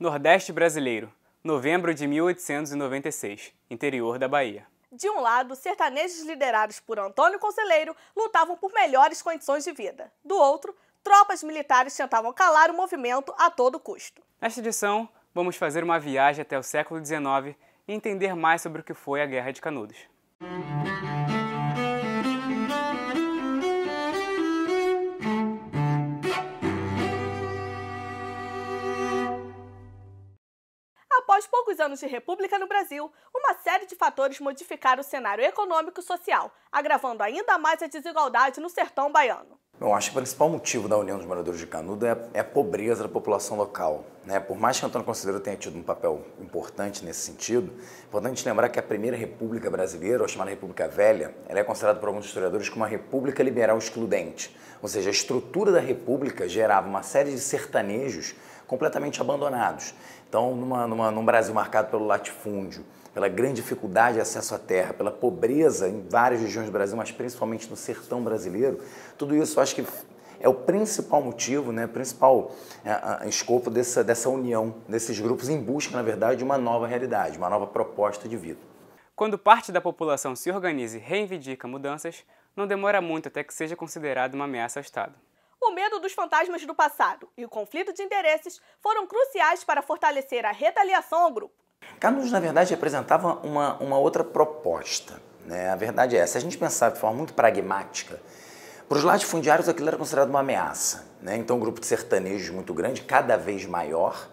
Nordeste brasileiro, novembro de 1896, interior da Bahia. De um lado, sertanejos liderados por Antônio Conselheiro lutavam por melhores condições de vida. Do outro, tropas militares tentavam calar o movimento a todo custo. Nesta edição, vamos fazer uma viagem até o século XIX e entender mais sobre o que foi a Guerra de Canudos. Após poucos anos de república no Brasil, uma série de fatores modificaram o cenário econômico e social, agravando ainda mais a desigualdade no sertão baiano. Eu acho que o principal motivo da União dos Moradores de Canudos é a pobreza da população local, né? Por mais que Antônio Conselheiro tenha tido um papel importante nesse sentido, é importante lembrar que a primeira República Brasileira, ou chamada República Velha, ela é considerada por alguns historiadores como uma república liberal excludente. Ou seja, a estrutura da república gerava uma série de sertanejos completamente abandonados. Então, num Brasil marcado pelo latifúndio, pela grande dificuldade de acesso à terra, pela pobreza em várias regiões do Brasil, mas principalmente no sertão brasileiro, tudo isso eu acho que é o principal motivo, né, o principal escopo dessa união desses grupos em busca, na verdade, de uma nova realidade, uma nova proposta de vida. Quando parte da população se organiza e reivindica mudanças, não demora muito até que seja considerado uma ameaça ao Estado. O medo dos fantasmas do passado e o conflito de interesses foram cruciais para fortalecer a retaliação ao grupo. Canudos, na verdade, representava uma outra proposta, né? A verdade é essa. Se a gente pensar de forma muito pragmática, para os latifundiários aquilo era considerado uma ameaça, né? Então um grupo de sertanejos muito grande, cada vez maior,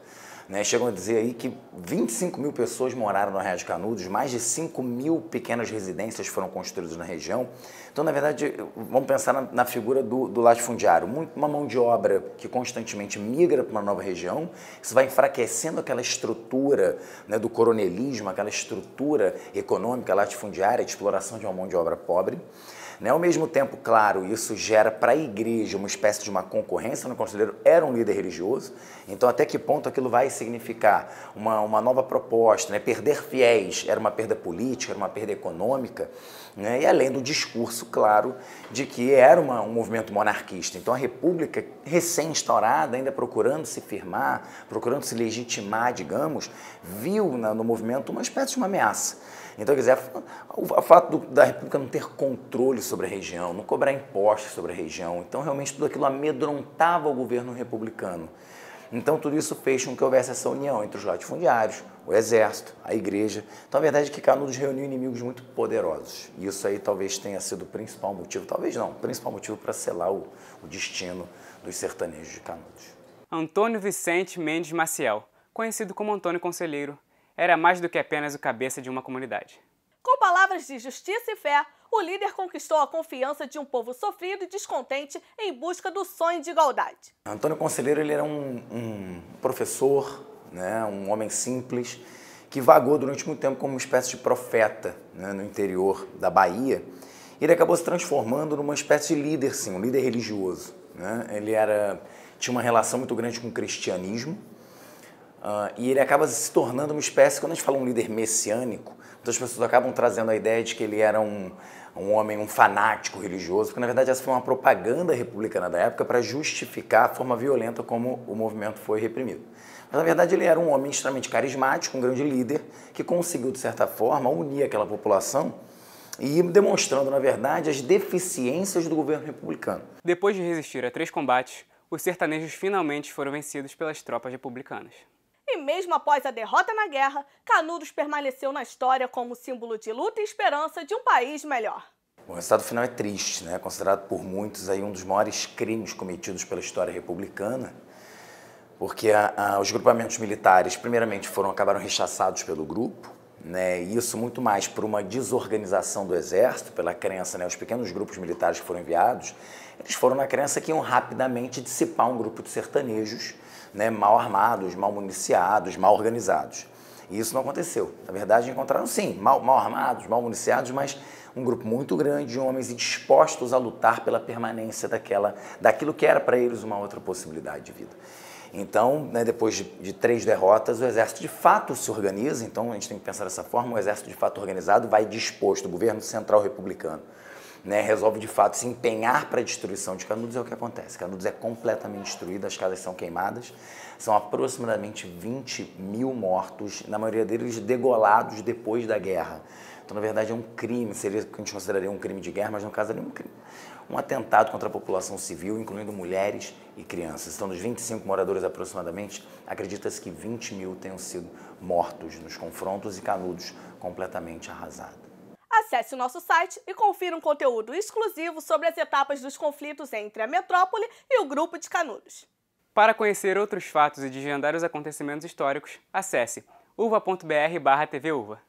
né? Chegam a dizer aí que 25 mil pessoas moraram no Arraial de Canudos, mais de 5 mil pequenas residências foram construídas na região. Então, na verdade, vamos pensar na figura do latifundiário, uma mão de obra que constantemente migra para uma nova região, isso vai enfraquecendo aquela estrutura, né, do coronelismo, aquela estrutura econômica latifundiária de exploração de uma mão de obra pobre. Né? Ao mesmo tempo, claro, isso gera para a igreja uma espécie de uma concorrência. O conselheiro era um líder religioso, então até que ponto aquilo vai significar uma nova proposta, né? Perder fiéis era uma perda política, era uma perda econômica, né? E além do discurso, claro, de que era um movimento monarquista. Então a república recém-instaurada, ainda procurando se firmar, procurando se legitimar, digamos, viu no movimento uma espécie de uma ameaça. Então, quer dizer, o fato da República não ter controle sobre a região, não cobrar impostos sobre a região, então realmente tudo aquilo amedrontava o governo republicano. Então tudo isso fez com que houvesse essa união entre os latifundiários, o exército, a igreja. Então a verdade é que Canudos reuniu inimigos muito poderosos. E isso aí talvez tenha sido o principal motivo, talvez não, o principal motivo para selar o destino dos sertanejos de Canudos. Antônio Vicente Mendes Maciel, conhecido como Antônio Conselheiro, era mais do que apenas o cabeça de uma comunidade. Com palavras de justiça e fé, o líder conquistou a confiança de um povo sofrido e descontente em busca do sonho de igualdade. Antônio Conselheiro ele era um professor, né, um homem simples, que vagou durante muito tempo como uma espécie de profeta, né, no interior da Bahia. Ele acabou se transformando numa espécie de líder, sim, um líder religioso, né? Ele tinha uma relação muito grande com o cristianismo. E ele acaba se tornando uma espécie, quando a gente fala um líder messiânico, muitas pessoas acabam trazendo a ideia de que ele era um homem, um fanático religioso, porque na verdade essa foi uma propaganda republicana da época para justificar a forma violenta como o movimento foi reprimido. Mas na verdade ele era um homem extremamente carismático, um grande líder, que conseguiu de certa forma unir aquela população e demonstrando na verdade as deficiências do governo republicano. Depois de resistir a 3 combates, os sertanejos finalmente foram vencidos pelas tropas republicanas. E mesmo após a derrota na guerra, Canudos permaneceu na história como símbolo de luta e esperança de um país melhor. O resultado final é triste, né? Considerado por muitos aí um dos maiores crimes cometidos pela história republicana, porque os grupamentos militares, primeiramente, acabaram rechaçados pelo grupo, né? E isso muito mais por uma desorganização do exército, pela crença, né? Os pequenos grupos militares que foram enviados, eles foram na crença que iam rapidamente dissipar um grupo de sertanejos, né, mal armados, mal municiados, mal organizados. E isso não aconteceu. Na verdade, encontraram, sim, mal armados, mal municiados, mas um grupo muito grande de homens dispostos a lutar pela permanência daquilo que era para eles uma outra possibilidade de vida. Então, né, depois de 3 derrotas, o exército de fato se organiza. Então, a gente tem que pensar dessa forma, o exército de fato organizado vai disposto, o governo central republicano, né, resolve de fato se empenhar para a destruição de Canudos, é o que acontece. Canudos é completamente destruída, as casas são queimadas, são aproximadamente 20 mil mortos, na maioria deles degolados depois da guerra. Então, na verdade, é um crime, seria o que a gente consideraria um crime de guerra, mas no caso é um crime. Um atentado contra a população civil, incluindo mulheres e crianças. Então, dos 25 moradores aproximadamente, acredita-se que 20 mil tenham sido mortos nos confrontos e Canudos completamente arrasado. Acesse o nosso site e confira um conteúdo exclusivo sobre as etapas dos conflitos entre a metrópole e o Grupo de Canudos. Para conhecer outros fatos e desvendar os acontecimentos históricos, acesse uva.br/tvUva.